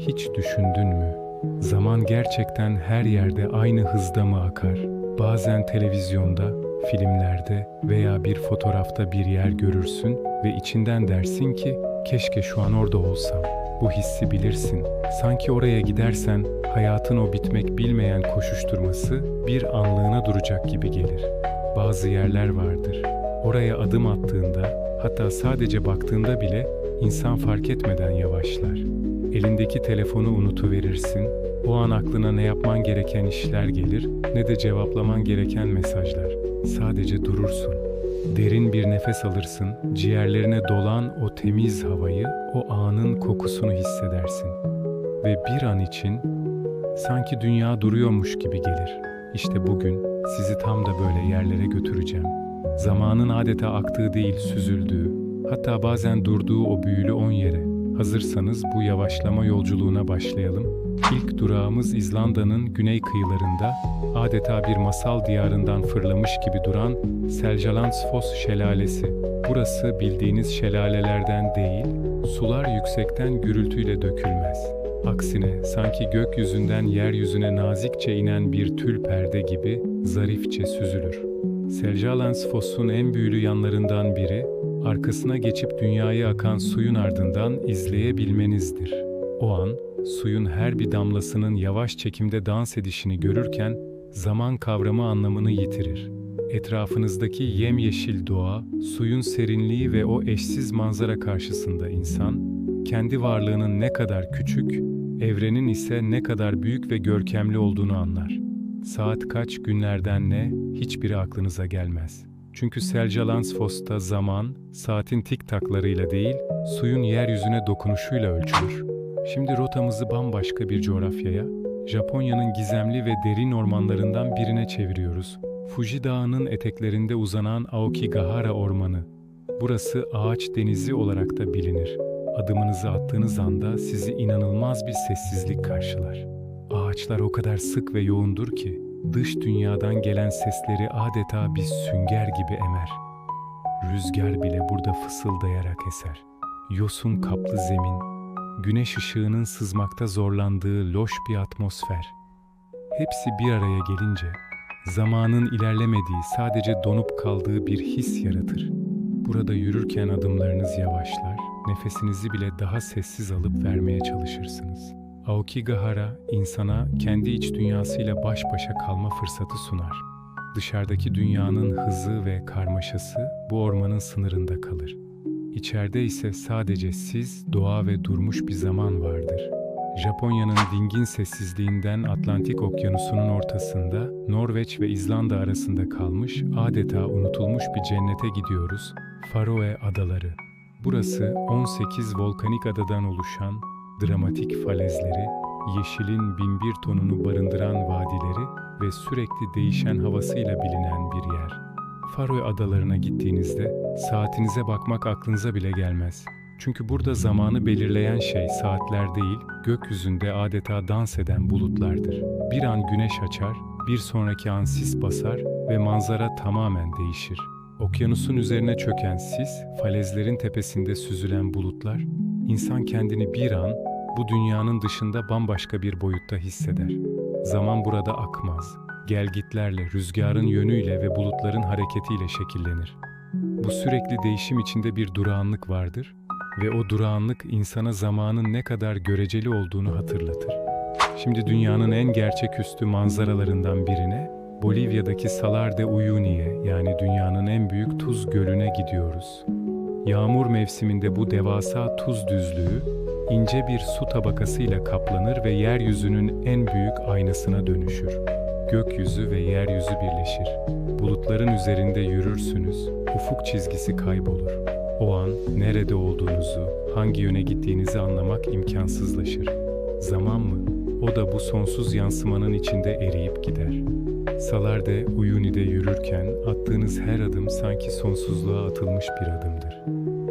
Hiç düşündün mü? Zaman gerçekten her yerde aynı hızda mı akar? Bazen televizyonda, filmlerde veya bir fotoğrafta bir yer görürsün ve içinden dersin ki keşke şu an orada olsam. Bu hissi bilirsin. Sanki oraya gidersen hayatın o bitmek bilmeyen koşuşturması bir anlığına duracak gibi gelir. Bazı yerler vardır. Oraya adım attığında, hatta sadece baktığında bile insan fark etmeden yavaşlar. Elindeki telefonu unutuverirsin. O an aklına ne yapman gereken işler gelir, ne de cevaplaman gereken mesajlar. Sadece durursun. Derin bir nefes alırsın, ciğerlerine dolan o temiz havayı, o anın kokusunu hissedersin. Ve bir an için sanki dünya duruyormuş gibi gelir. İşte bugün sizi tam da böyle yerlere götüreceğim. Zamanın adeta aktığı değil, süzüldüğü, hatta bazen durduğu o büyülü 10 yere. Hazırsanız bu yavaşlama yolculuğuna başlayalım. İlk durağımız İzlanda'nın güney kıyılarında, adeta bir masal diyarından fırlamış gibi duran Seljalandsfoss Şelalesi. Burası bildiğiniz şelalelerden değil, sular yüksekten gürültüyle dökülmez. Aksine sanki gökyüzünden yeryüzüne nazikçe inen bir tül perde gibi zarifçe süzülür. Seljalandsfoss'un en büyülü yanlarından biri, arkasına geçip dünyaya akan suyun ardından izleyebilmenizdir. O an, suyun her bir damlasının yavaş çekimde dans edişini görürken, zaman kavramı anlamını yitirir. Etrafınızdaki yemyeşil doğa, suyun serinliği ve o eşsiz manzara karşısında insan, kendi varlığının ne kadar küçük, evrenin ise ne kadar büyük ve görkemli olduğunu anlar. Saat kaç, günlerden ne, hiçbiri aklınıza gelmez. Çünkü Seljalandsfoss'ta zaman, saatin tik taklarıyla değil, suyun yeryüzüne dokunuşuyla ölçülür. Şimdi rotamızı bambaşka bir coğrafyaya, Japonya'nın gizemli ve derin ormanlarından birine çeviriyoruz. Fuji Dağı'nın eteklerinde uzanan Aokigahara Ormanı. Burası ağaç denizi olarak da bilinir. Adımınızı attığınız anda sizi inanılmaz bir sessizlik karşılar. Ağaçlar o kadar sık ve yoğundur ki, dış dünyadan gelen sesleri adeta bir sünger gibi emer. Rüzgar bile burada fısıldayarak eser. Yosun kaplı zemin, güneş ışığının sızmakta zorlandığı loş bir atmosfer. Hepsi bir araya gelince, zamanın ilerlemediği, sadece donup kaldığı bir his yaratır. Burada yürürken adımlarınız yavaşlar, nefesinizi bile daha sessiz alıp vermeye çalışırsınız. Aokigahara, insana kendi iç dünyasıyla baş başa kalma fırsatı sunar. Dışarıdaki dünyanın hızı ve karmaşası bu ormanın sınırında kalır. İçeride ise sadece siz, doğa ve durmuş bir zaman vardır. Japonya'nın dingin sessizliğinden Atlantik Okyanusu'nun ortasında, Norveç ve İzlanda arasında kalmış, adeta unutulmuş bir cennete gidiyoruz, Faroe Adaları. Burası 18 volkanik adadan oluşan, dramatik falezleri, yeşilin binbir tonunu barındıran vadileri ve sürekli değişen havasıyla bilinen bir yer. Faroe Adalarına gittiğinizde saatinize bakmak aklınıza bile gelmez. Çünkü burada zamanı belirleyen şey saatler değil, gökyüzünde adeta dans eden bulutlardır. Bir an güneş açar, bir sonraki an sis basar ve manzara tamamen değişir. Okyanusun üzerine çöken sis, falezlerin tepesinde süzülen bulutlar, insan kendini bir an bu dünyanın dışında bambaşka bir boyutta hisseder. Zaman burada akmaz. Gelgitlerle, rüzgarın yönüyle ve bulutların hareketiyle şekillenir. Bu sürekli değişim içinde bir durağanlık vardır ve o durağanlık insana zamanın ne kadar göreceli olduğunu hatırlatır. Şimdi dünyanın en gerçeküstü manzaralarından birine, Bolivya'daki Salar de Uyuni'ye, yani dünyanın en büyük tuz gölüne gidiyoruz. Yağmur mevsiminde bu devasa tuz düzlüğü, ince bir su tabakasıyla kaplanır ve yeryüzünün en büyük aynasına dönüşür. Gökyüzü ve yeryüzü birleşir. Bulutların üzerinde yürürsünüz, ufuk çizgisi kaybolur. O an nerede olduğunuzu, hangi yöne gittiğinizi anlamak imkansızlaşır. Zaman mı? O da bu sonsuz yansımanın içinde eriyip gider. Salar de Uyuni'de yürürken attığınız her adım sanki sonsuzluğa atılmış bir adımdır.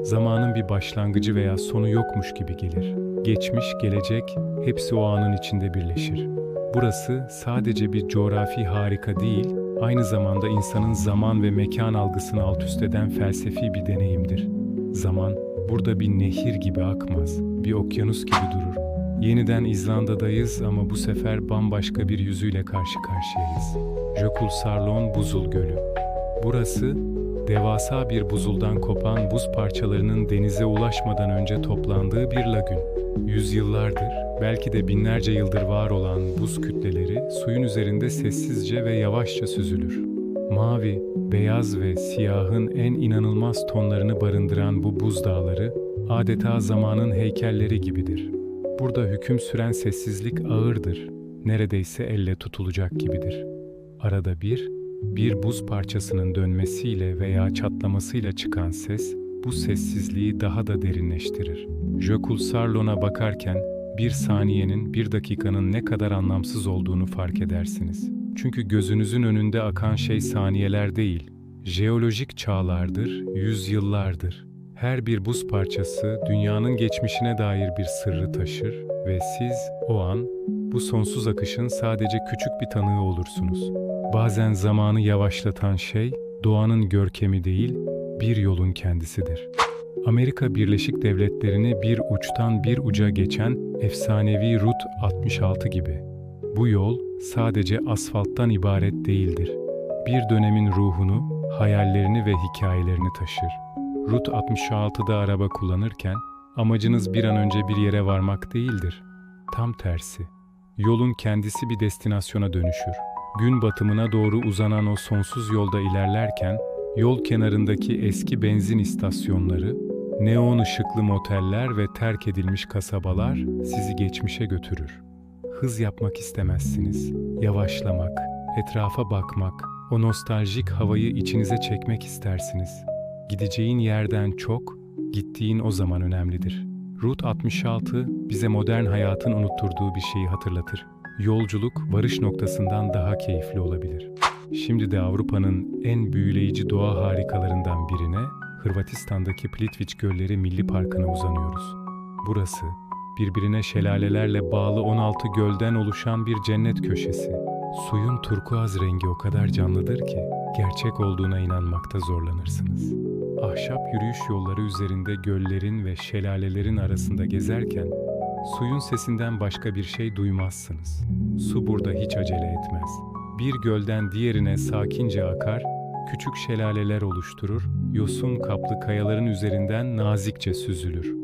Zamanın bir başlangıcı veya sonu yokmuş gibi gelir. Geçmiş, gelecek, hepsi o anın içinde birleşir. Burası sadece bir coğrafi harika değil, aynı zamanda insanın zaman ve mekan algısını altüst eden felsefi bir deneyimdir. Zaman, burada bir nehir gibi akmaz, bir okyanus gibi durur. Yeniden İzlanda'dayız ama bu sefer bambaşka bir yüzüyle karşı karşıyayız. Jökulsárlón Buzul Gölü. Burası, devasa bir buzuldan kopan buz parçalarının denize ulaşmadan önce toplandığı bir lagün. Yüzyıllardır, belki de binlerce yıldır var olan buz kütleleri suyun üzerinde sessizce ve yavaşça süzülür. Mavi, beyaz ve siyahın en inanılmaz tonlarını barındıran bu buz dağları adeta zamanın heykelleri gibidir. Burada hüküm süren sessizlik ağırdır, neredeyse elle tutulacak gibidir. Arada bir buz parçasının dönmesiyle veya çatlamasıyla çıkan ses, bu sessizliği daha da derinleştirir. Jökulsárlón'a bakarken, bir saniyenin, bir dakikanın ne kadar anlamsız olduğunu fark edersiniz. Çünkü gözünüzün önünde akan şey saniyeler değil, jeolojik çağlardır, yüzyıllardır. Her bir buz parçası dünyanın geçmişine dair bir sırrı taşır ve siz o an bu sonsuz akışın sadece küçük bir tanığı olursunuz. Bazen zamanı yavaşlatan şey doğanın görkemi değil, bir yolun kendisidir. Amerika Birleşik Devletleri'ni bir uçtan bir uca geçen efsanevi Route 66 gibi. Bu yol sadece asfalttan ibaret değildir. Bir dönemin ruhunu, hayallerini ve hikayelerini taşır. Route 66'da araba kullanırken amacınız bir an önce bir yere varmak değildir. Tam tersi. Yolun kendisi bir destinasyona dönüşür. Gün batımına doğru uzanan o sonsuz yolda ilerlerken yol kenarındaki eski benzin istasyonları, neon ışıklı moteller ve terk edilmiş kasabalar sizi geçmişe götürür. Hız yapmak istemezsiniz. Yavaşlamak, etrafa bakmak, o nostaljik havayı içinize çekmek istersiniz. Gideceğin yerden çok, gittiğin o zaman önemlidir. Route 66 bize modern hayatın unutturduğu bir şeyi hatırlatır. Yolculuk varış noktasından daha keyifli olabilir. Şimdi de Avrupa'nın en büyüleyici doğa harikalarından birine, Hırvatistan'daki Plitvice Gölleri Milli Parkı'na uzanıyoruz. Burası, birbirine şelalelerle bağlı 16 gölden oluşan bir cennet köşesi. Suyun turkuaz rengi o kadar canlıdır ki, gerçek olduğuna inanmakta zorlanırsınız. Ahşap yürüyüş yolları üzerinde göllerin ve şelalelerin arasında gezerken, suyun sesinden başka bir şey duymazsınız. Su burada hiç acele etmez. Bir gölden diğerine sakince akar, küçük şelaleler oluşturur, yosun kaplı kayaların üzerinden nazikçe süzülür.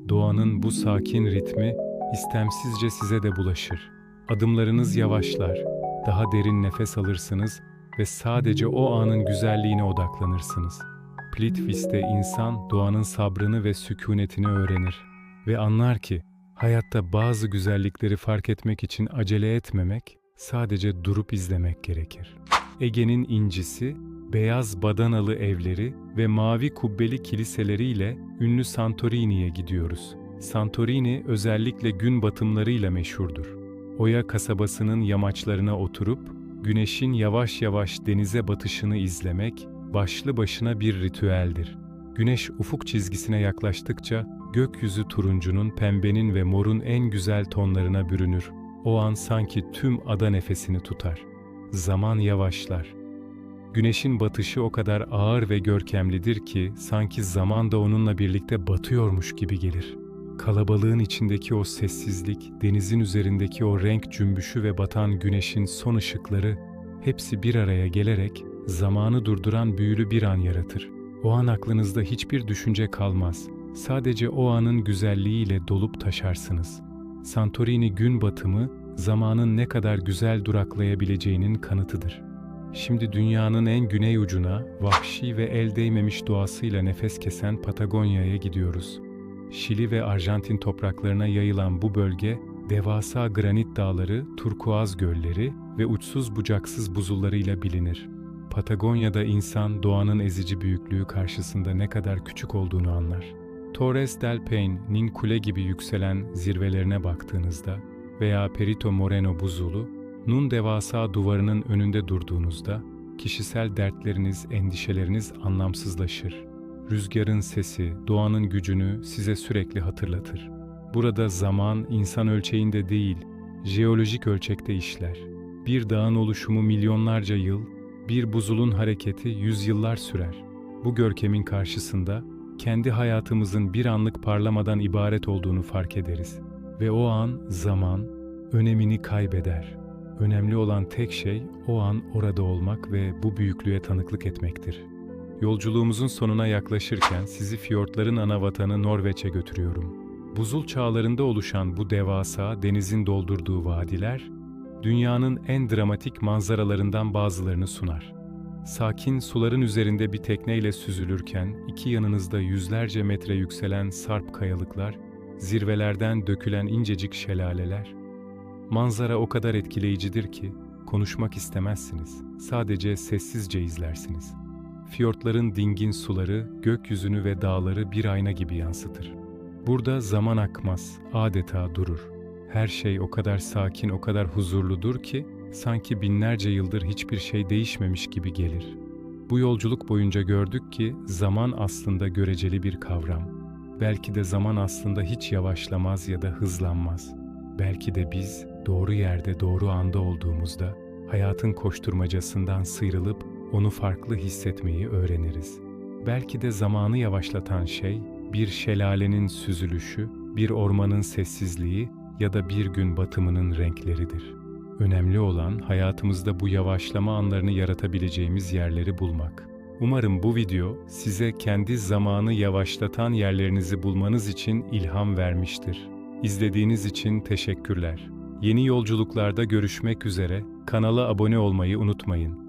Doğanın bu sakin ritmi istemsizce size de bulaşır. Adımlarınız yavaşlar, daha derin nefes alırsınız ve sadece o anın güzelliğine odaklanırsınız. Plitvice'de insan doğanın sabrını ve sükunetini öğrenir ve anlar ki hayatta bazı güzellikleri fark etmek için acele etmemek, sadece durup izlemek gerekir. Ege'nin incisi, beyaz badanalı evleri ve mavi kubbeli kiliseleriyle ünlü Santorini'ye gidiyoruz. Santorini özellikle gün batımlarıyla meşhurdur. Oya kasabasının yamaçlarına oturup güneşin yavaş yavaş denize batışını izlemek başlı başına bir ritüeldir. Güneş ufuk çizgisine yaklaştıkça gökyüzü turuncunun, pembenin ve morun en güzel tonlarına bürünür. O an sanki tüm ada nefesini tutar. Zaman yavaşlar. Güneşin batışı o kadar ağır ve görkemlidir ki sanki zaman da onunla birlikte batıyormuş gibi gelir. Kalabalığın içindeki o sessizlik, denizin üzerindeki o renk cümbüşü ve batan güneşin son ışıkları hepsi bir araya gelerek zamanı durduran büyülü bir an yaratır. O an aklınızda hiçbir düşünce kalmaz. Sadece o anın güzelliğiyle dolup taşarsınız. Santorini gün batımı, zamanın ne kadar güzel duraklayabileceğinin kanıtıdır. Şimdi dünyanın en güney ucuna, vahşi ve el değmemiş doğasıyla nefes kesen Patagonya'ya gidiyoruz. Şili ve Arjantin topraklarına yayılan bu bölge, devasa granit dağları, turkuaz gölleri ve uçsuz bucaksız buzullarıyla bilinir. Patagonya'da insan doğanın ezici büyüklüğü karşısında ne kadar küçük olduğunu anlar. Torres del Paine'nin kule gibi yükselen zirvelerine baktığınızda veya Perito Moreno buzulu, Nun devasa duvarının önünde durduğunuzda kişisel dertleriniz, endişeleriniz anlamsızlaşır. Rüzgarın sesi, doğanın gücünü size sürekli hatırlatır. Burada zaman insan ölçeğinde değil, jeolojik ölçekte işler. Bir dağın oluşumu milyonlarca yıl, bir buzulun hareketi yüzyıllar sürer. Bu görkemin karşısında kendi hayatımızın bir anlık parlamadan ibaret olduğunu fark ederiz. Ve o an, zaman, önemini kaybeder. Önemli olan tek şey o an orada olmak ve bu büyüklüğe tanıklık etmektir. Yolculuğumuzun sonuna yaklaşırken sizi fiyortların anavatanı Norveç'e götürüyorum. Buzul çağlarında oluşan bu devasa denizin doldurduğu vadiler, dünyanın en dramatik manzaralarından bazılarını sunar. Sakin suların üzerinde bir tekneyle süzülürken iki yanınızda yüzlerce metre yükselen sarp kayalıklar, zirvelerden dökülen incecik şelaleler. Manzara o kadar etkileyicidir ki konuşmak istemezsiniz. Sadece sessizce izlersiniz. Fiyortların dingin suları gökyüzünü ve dağları bir ayna gibi yansıtır. Burada zaman akmaz, adeta durur. Her şey o kadar sakin, o kadar huzurludur ki sanki binlerce yıldır hiçbir şey değişmemiş gibi gelir. Bu yolculuk boyunca gördük ki zaman aslında göreceli bir kavram. Belki de zaman aslında hiç yavaşlamaz ya da hızlanmaz. Belki de biz doğru yerde, doğru anda olduğumuzda hayatın koşturmacasından sıyrılıp onu farklı hissetmeyi öğreniriz. Belki de zamanı yavaşlatan şey bir şelalenin süzülüşü, bir ormanın sessizliği ya da bir gün batımının renkleridir. Önemli olan hayatımızda bu yavaşlama anlarını yaratabileceğimiz yerleri bulmak. Umarım bu video size kendi zamanı yavaşlatan yerlerinizi bulmanız için ilham vermiştir. İzlediğiniz için teşekkürler. Yeni yolculuklarda görüşmek üzere, kanala abone olmayı unutmayın.